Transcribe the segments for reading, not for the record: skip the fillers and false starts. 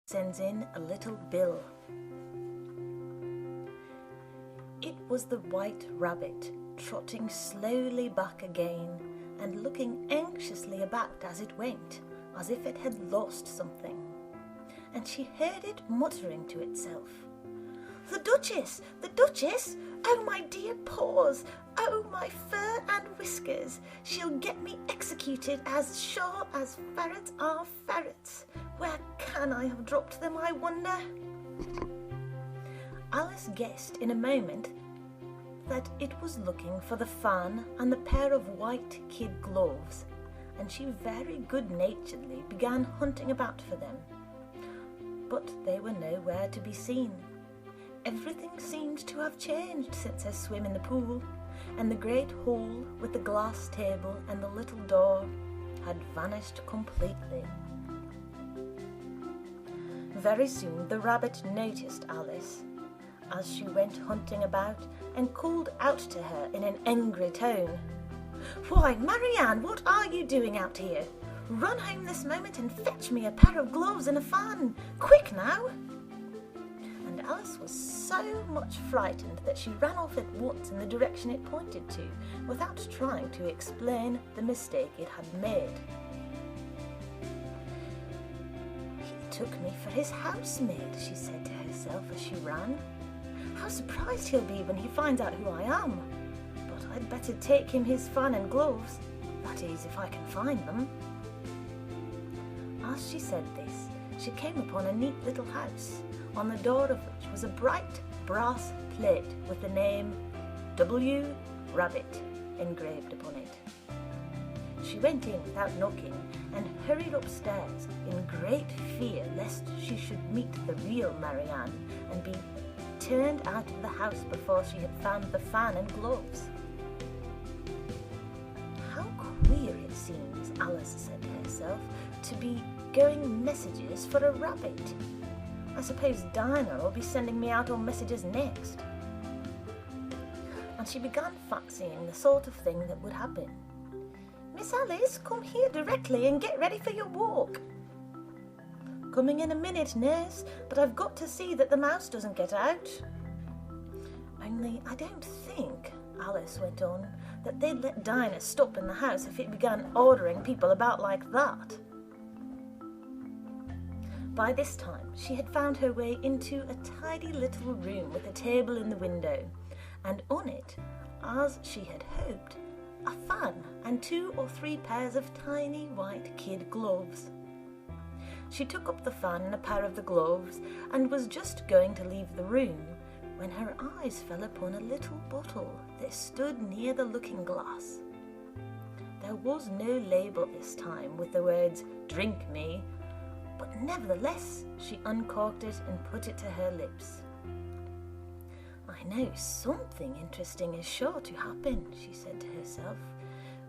sends in a little bill. It was the White Rabbit, trotting slowly back again and looking anxiously about as it went, as if it had lost something. And she heard it muttering to itself, "The Duchess! The Duchess! Oh, my dear paws! Oh, my fur and whiskers! She'll get me executed as sure as ferrets are ferrets! Where can I have dropped them, I wonder?" Alice guessed in a moment that it was looking for the fan and the pair of white kid gloves, and she very good-naturedly began hunting about for them. But they were nowhere to be seen. Everything seemed to have changed since her swim in the pool, and the great hall with the glass table and the little door had vanished completely. Very soon the rabbit noticed Alice as she went hunting about and called out to her in an angry tone, "Why, Marianne, what are you doing out here? Run home this moment and fetch me a pair of gloves and a fan. Quick now!" And Alice was so much frightened that she ran off at once in the direction it pointed to, without trying to explain the mistake it had made. "He took me for his housemaid," she said to herself as she ran. "How surprised he'll be when he finds out who I am. But I'd better take him his fan and gloves, that is, if I can find them." As she said this, she came upon a neat little house, on the door of which was a bright brass plate with the name W. Rabbit engraved upon it. She went in without knocking and hurried upstairs in great fear lest she should meet the real Marianne and be turned out of the house before she had found the fan and gloves. "How queer it seems," Alice said to herself, "to be going messages for a rabbit. I suppose Dinah will be sending me out on messages next." And she began fancying the sort of thing that would happen. "Miss Alice, come here directly and get ready for your walk." "Coming in a minute, nurse, but I've got to see that the mouse doesn't get out." "Only I don't think," Alice went on, "that they'd let Dinah stop in the house if it began ordering people about like that." By this time she had found her way into a tidy little room with a table in the window, and on it, as she had hoped, a fan and 2 or 3 pairs of tiny white kid gloves. She took up the fan and a pair of the gloves and was just going to leave the room when her eyes fell upon a little bottle that stood near the looking-glass. There was no label this time with the words "Drink me," but nevertheless she uncorked it and put it to her lips. "I know something interesting is sure to happen," she said to herself,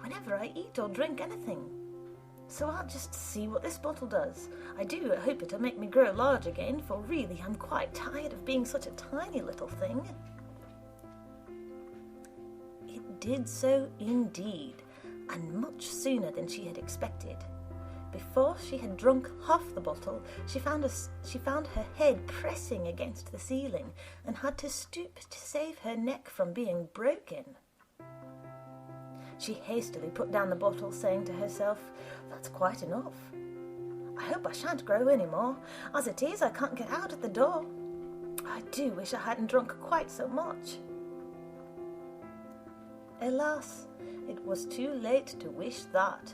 "whenever I eat or drink anything. So I'll just see what this bottle does. I do hope it'll make me grow large again, for really I'm quite tired of being such a tiny little thing." It did so indeed, and much sooner than she had expected. Before she had drunk half the bottle, she found her head pressing against the ceiling and had to stoop to save her neck from being broken. She hastily put down the bottle, saying to herself, "That's quite enough. I hope I shan't grow any more. As it is, I can't get out at the door. I do wish I hadn't drunk quite so much." Alas, it was too late to wish that.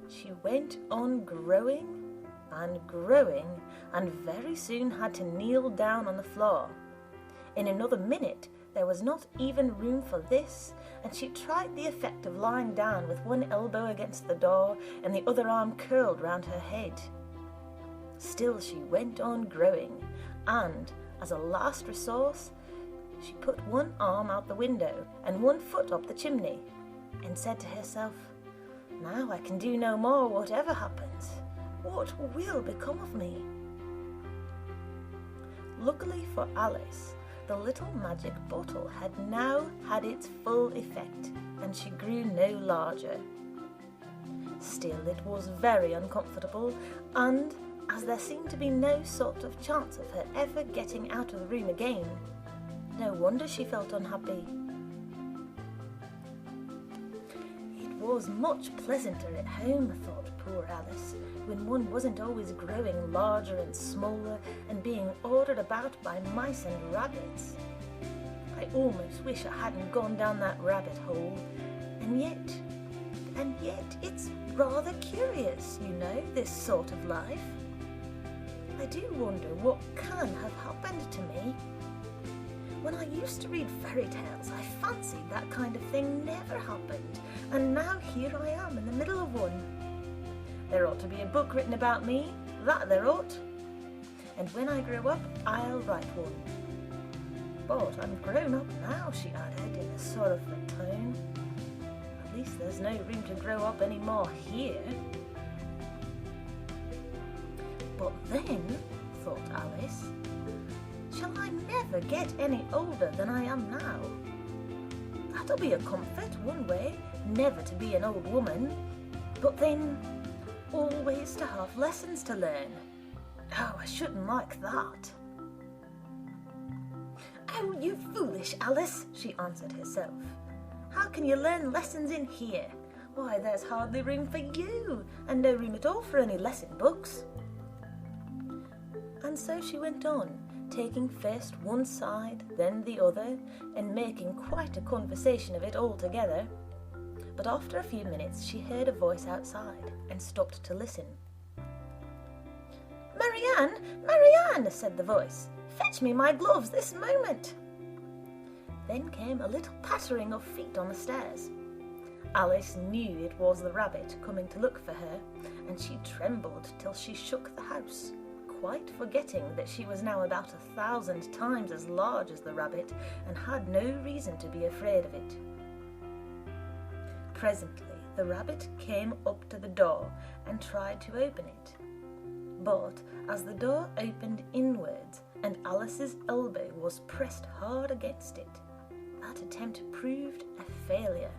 She went on growing and very soon had to kneel down on the floor. In another minute there was not even room for this, and she tried the effect of lying down with one elbow against the door and the other arm curled round her head. Still she went on growing, and, as a last resource, she put one arm out the window and one foot up the chimney, and said to herself, "Now I can do no more, whatever happens. What will become of me?" Luckily for Alice, the little magic bottle had now had its full effect, and she grew no larger. Still, it was very uncomfortable, and, as there seemed to be no sort of chance of her ever getting out of the room again. No wonder she felt unhappy. It was much pleasanter at home, thought poor Alice, when one wasn't always growing larger and smaller and being ordered about by mice and rabbits. I almost wish I hadn't gone down that rabbit hole, and yet it's rather curious, you know, this sort of life. I do wonder what can have happened to me. When I used to read fairy tales, I fancied that kind of thing never happened, and now here I am in the middle of one. There ought to be a book written about me, that there ought. And when I grow up, I'll write one. But I'm grown up now, she added in a sorrowful tone. At least there's no room to grow up any more here. But then, thought Alice, shall I never get any older than I am now? That'll be a comfort one way, never to be an old woman, but then always to have lessons to learn. Oh, I shouldn't like that. Oh, you foolish Alice, she answered herself. How can you learn lessons in here? Why, there's hardly room for you, and no room at all for any lesson books. And so she went on, taking first one side, then the other, and making quite a conversation of it altogether. But after a few minutes she heard a voice outside, and stopped to listen. "Marianne, Marianne," said the voice, "fetch me my gloves this moment." Then came a little pattering of feet on the stairs. Alice knew it was the rabbit coming to look for her, and she trembled till she shook the house, quite forgetting that she was now about 1,000 times as large as the rabbit, and had no reason to be afraid of it. Presently the rabbit came up to the door and tried to open it. But as the door opened inwards and Alice's elbow was pressed hard against it, that attempt proved a failure.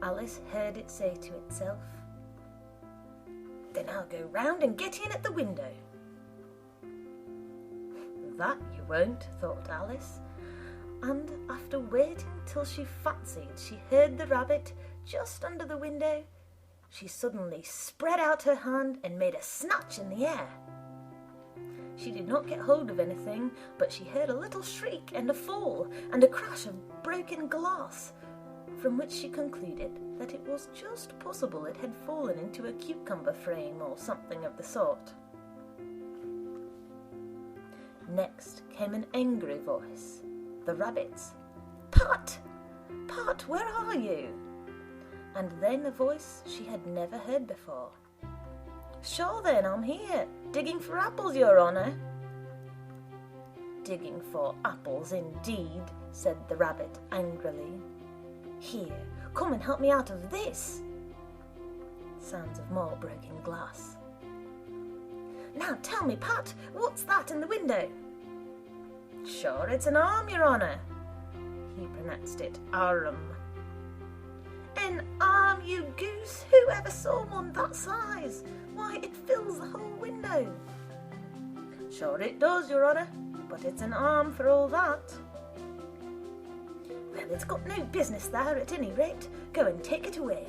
Alice heard it say to itself, "Then I'll go round and get in at the window." "That you won't," thought Alice, and after waiting till she fancied she heard the rabbit just under the window, she suddenly spread out her hand and made a snatch in the air. She did not get hold of anything, but she heard a little shriek and a fall and a crash of broken glass, from which she concluded that it was just possible it had fallen into a cucumber frame or something of the sort. Next came an angry voice, the rabbit's. "Pat! Pat, where are you?" And then a voice she had never heard before. "Sure then, I'm here, digging for apples, your honour." "Digging for apples indeed," said the rabbit angrily. "Here, come and help me out of this." Sounds of more broken glass. "Now tell me, Pat, what's that in the window?" "Sure, it's an arm, your honour." He pronounced it arm. "An arm, you goose! Who ever saw one that size? Why, it fills the whole window." "Sure it does, your honour, but it's an arm for all that." "Well, it's got no business there at any rate. Go and take it away."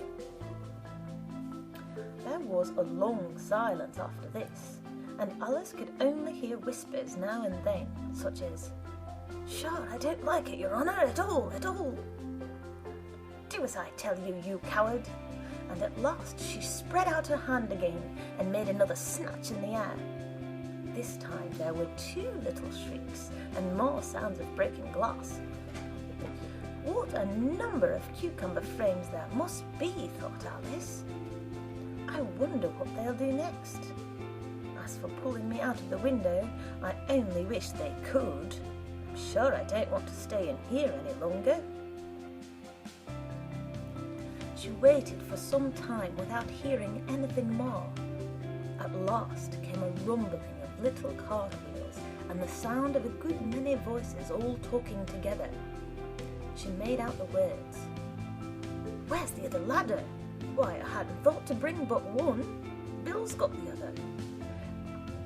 There was a long silence after this, and Alice could only hear whispers now and then, such as, "Sure, I don't like it, your honour, at all, at all." "Do as I tell you, you coward." And at last she spread out her hand again and made another snatch in the air. This time there were 2 little shrieks and more sounds of breaking glass. What a number of cucumber frames there must be, thought Alice. I wonder what they'll do next. As for pulling me out of the window, I only wish they could. I'm sure I don't want to stay in here any longer. She waited for some time without hearing anything more. At last came a rumbling of little cartwheels and the sound of a good many voices all talking together. She made out the words. "Where's the other ladder? Why, I hadn't thought to bring but one. Bill's got the other.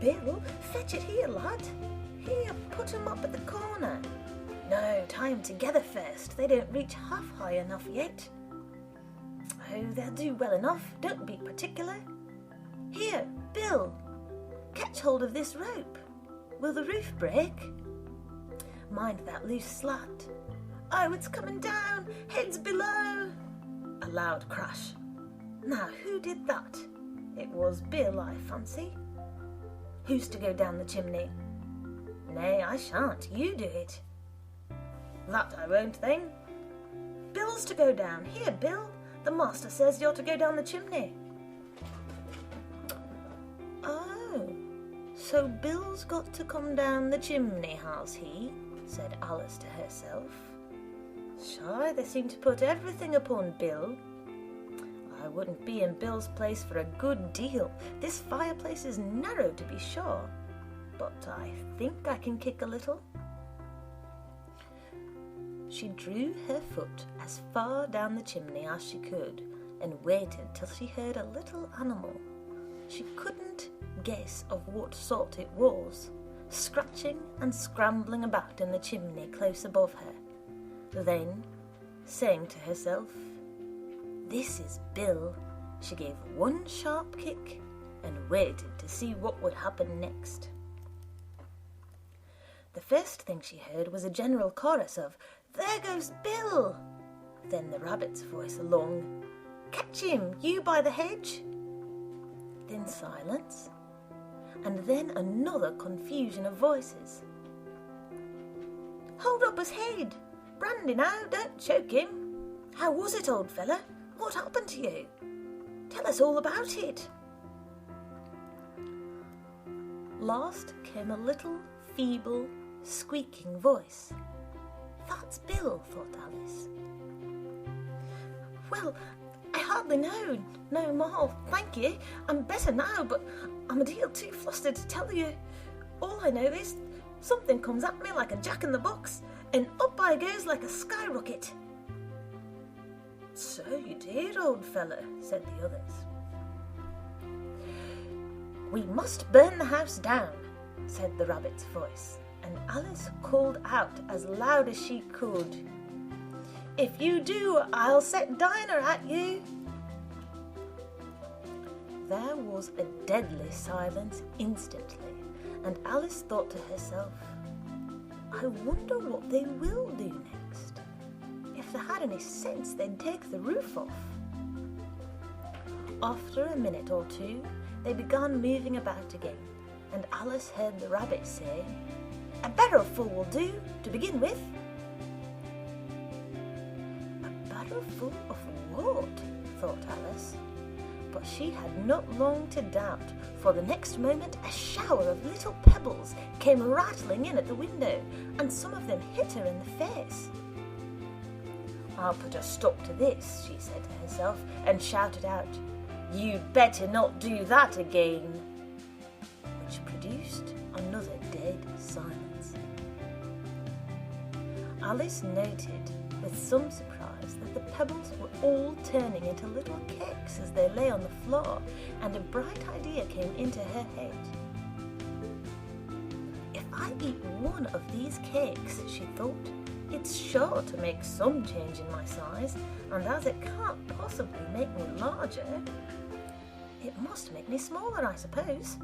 Bill, fetch it here, lad. Here, put 'em up at the corner. No, tie 'em together first. They don't reach half high enough yet. Oh, they'll do well enough. Don't be particular. Here, Bill, catch hold of this rope. Will the roof break? Mind that loose slat. Oh, it's coming down. Heads below. A loud crash. Now, who did that? It was Bill, I fancy. Who's to go down the chimney? Nay, I shan't. You do it. That I won't, then. Bill's to go down. Here, Bill. The master says you're to go down the chimney. Oh, so Bill's got to come down the chimney, has he? Said Alice to herself. Shy, they seem to put everything upon Bill. I wouldn't be in Bill's place for a good deal. This fireplace is narrow, to be sure, but I think I can kick a little. She drew her foot as far down the chimney as she could and waited till she heard a little animal. She couldn't guess of what sort it was, scratching and scrambling about in the chimney close above her. Then, saying to herself, "This is Bill," she gave one sharp kick and waited to see what would happen next. The first thing she heard was a general chorus of, "There goes Bill!" Then the rabbit's voice along, "Catch him, you by the hedge!" Then silence, and then another confusion of voices. "Hold up his head! Brandy now, don't choke him! How was it, old fella? What happened to you? Tell us all about it!" Last came a little, feeble, squeaking voice. "That's Bill," thought Alice. "Well, I hardly know no more, thank you. I'm better now, but I'm a deal too flustered to tell you. All I know is something comes at me like a jack-in-the-box, and up I goes like a skyrocket." "So you did, old fella," said the others. "We must burn the house down," said the rabbit's voice, and Alice called out as loud as she could, "If you do, I'll set Dinah at you." There was a deadly silence instantly, and Alice thought to herself, "I wonder what they will do next. If they had any sense, they'd take the roof off." After a minute or two, they began moving about again, and Alice heard the rabbit say, "A barrelful will do, to begin with." A barrelful of what? thought Alice. But she had not long to doubt, for the next moment a shower of little pebbles came rattling in at the window, and some of them hit her in the face. "I'll put a stop to this," she said to herself, and shouted out, "You'd better not do that again," which produced another dead silence. Alice noted with some surprise that the pebbles were all turning into little cakes as they lay on the floor, and a bright idea came into her head. "If I eat one of these cakes," she thought, "it's sure to make some change in my size, and as it can't possibly make me larger, it must make me smaller, I suppose."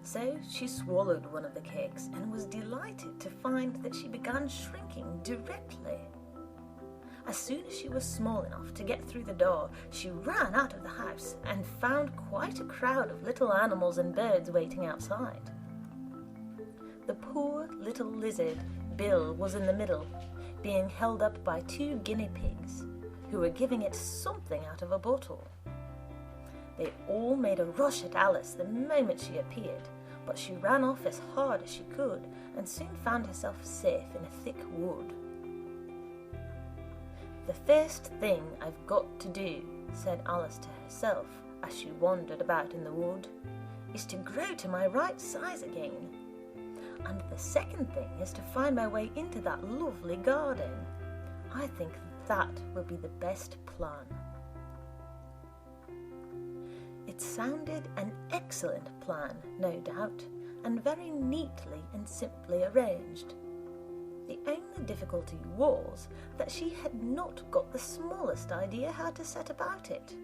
So she swallowed one of the cakes and was delighted to find that she began shrinking directly. As soon as she was small enough to get through the door, she ran out of the house and found quite a crowd of little animals and birds waiting outside. The poor little lizard, Bill, was in the middle, being held up by 2 guinea pigs, who were giving it something out of a bottle. They all made a rush at Alice the moment she appeared, but she ran off as hard as she could and soon found herself safe in a thick wood. "The first thing I've got to do," said Alice to herself as she wandered about in the wood, "is to grow to my right size again. And the second thing is to find my way into that lovely garden. I think that will be the best plan." It It sounded an excellent plan, no doubt, and very neatly and simply arranged. The only difficulty was that she had not got the smallest idea how to set about it.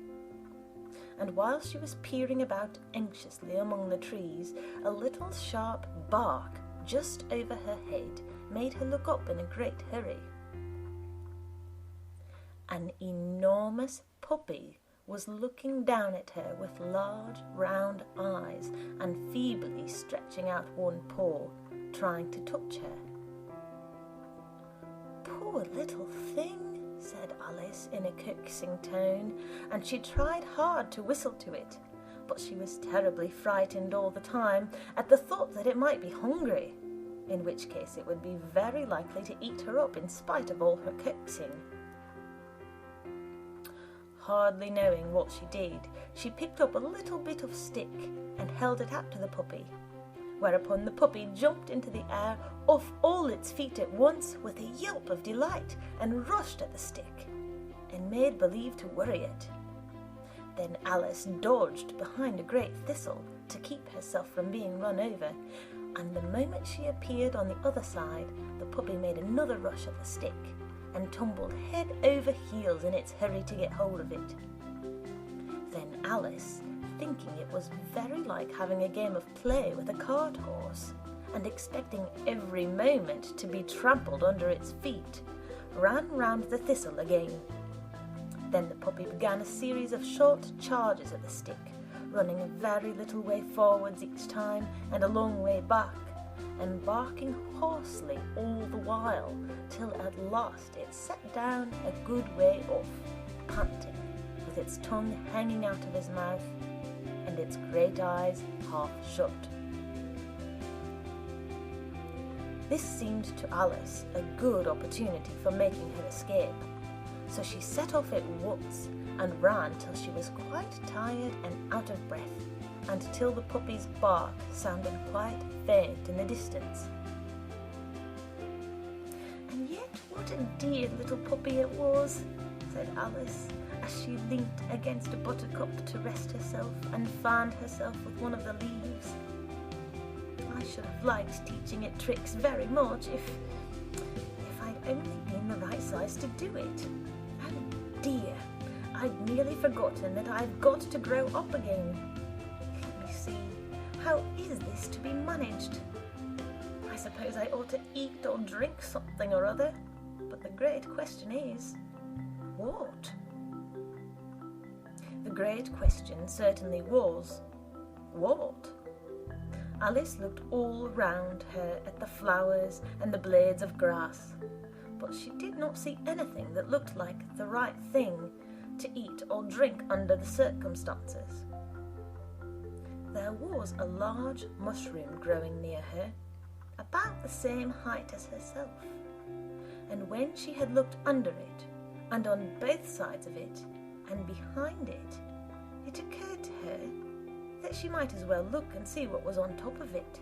And while she was peering about anxiously among the trees, a little sharp bark just over her head made her look up in a great hurry. An enormous puppy was looking down at her with large round eyes and feebly stretching out one paw, trying to touch her. "Poor little thing," said Alice in a coaxing tone, and she tried hard to whistle to it, but she was terribly frightened all the time at the thought that it might be hungry, in which case it would be very likely to eat her up in spite of all her coaxing. Hardly knowing what she did, she picked up a little bit of stick and held it out to the puppy, whereupon the puppy jumped into the air off all its feet at once with a yelp of delight and rushed at the stick and made believe to worry it. Then Alice dodged behind a great thistle to keep herself from being run over, and the moment she appeared on the other side, the puppy made another rush at the stick and tumbled head over heels in its hurry to get hold of it. Then Alice, thinking it was very like having a game of play with a cart horse, and expecting every moment to be trampled under its feet, ran round the thistle again. Then the puppy began a series of short charges at the stick, running a very little way forwards each time and a long way back, and barking hoarsely all the while, till at last it sat down a good way off, panting, with its tongue hanging out of his mouth and its great eyes half shut. This seemed to Alice a good opportunity for making her escape, so she set off at once and ran till she was quite tired and out of breath, and till the puppy's bark sounded quite faint in the distance. "And yet what a dear little puppy it was," said Alice, as she leant against a buttercup to rest herself and fanned herself with one of the leaves. "I should have liked teaching it tricks very much if I'd only been the right size to do it. Oh dear, I'd nearly forgotten that I've got to grow up again. Let me see, how is this to be managed? I suppose I ought to eat or drink something or other, but the great question is, what?" The great question certainly was, what? Alice looked all round her at the flowers and the blades of grass, but she did not see anything that looked like the right thing to eat or drink under the circumstances. There was a large mushroom growing near her, about the same height as herself, and when she had looked under it, and on both sides of it, and behind it, it occurred to her that she might as well look and see what was on top of it.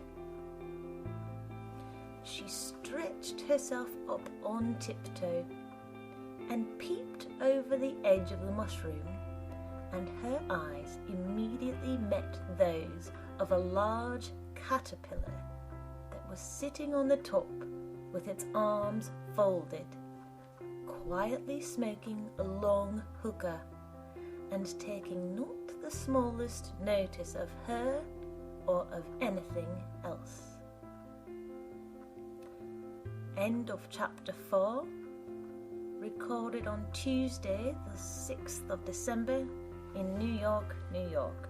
She stretched herself up on tiptoe and peeped over the edge of the mushroom, and her eyes immediately met those of a large caterpillar that was sitting on the top with its arms folded, quietly smoking a long hookah and taking not the smallest notice of her or of anything else. End of chapter 4, recorded on Tuesday the 6th of December in New York, New York.